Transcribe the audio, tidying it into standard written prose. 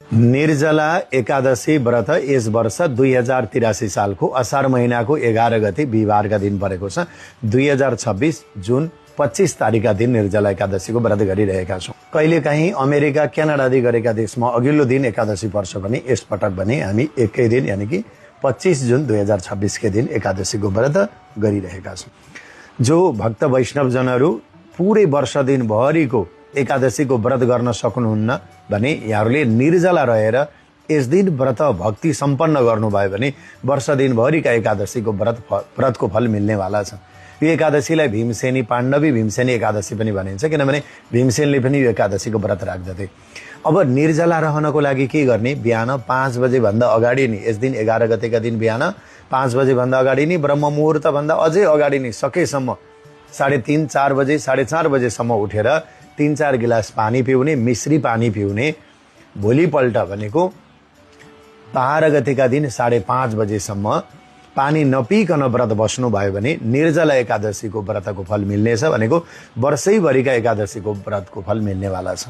निर्जला एकादशी व्रत यस वर्ष 2083 सालको असार महिनाको 11 गते बिहिबारका दिन परेको छ। 2026 जुन 25 तारिकका दिन निर्जला एकादशीको व्रत गरिरहेका छौँ। कहिलेकाहीँ अमेरिका क्यानाडा आदि गरेका देशमा अघिल्लो दिन एकादशी पर्छ भने यसपटक भने हामी एकै दिन यानि कि 25 जुन 2026 के दिन एकादशीको व्रत गरिरहेका छौँ। जो भक्त वैष्णवजनहरू पूरै वर्ष दिनभरिको एकादशीको व्रत गर्न सक्नुहुन्न भने यहाँहरूले निर्जला रहेर यस दिन व्रत भक्ति सम्पन्न गर्नुभयो भने वर्ष दिनभरिका एकादशीको व्रतको फल मिल्नेवाला छ। यो एकादशीलाई भीमसेनी पाण्डवी भीमसेनी एकादशी पनि भनिन्छ, किनभने भीमसेनले पनि यो एकादशीको व्रत राख्दथे। अब निर्जला रहनको लागि के गर्ने? बिहान 5 बजे भन्दा अगाडि नै, यस दिन 11 गतेका दिन बिहान 5 बजे भन्दा अगाडि नै, ब्रह्म मुहुर्त भन्दा अझै अगाडि नै सकेसम्म 3:30 4 बजे 4:30 बजेसम्म उठेर 3-4 गिलास पानी पिउने, मिश्री पानी पिउने। भोलिपल्ट भनेको 12 गतेका दिन 5:30 बजेसम्म पानी नपिकन व्रत बस्नु भयो भने निर्जला एकादशीको व्रतको फल मिल्नेछ, भनेको वर्षैभरिका एकादशीको व्रतको फल मिल्नेवाला छ।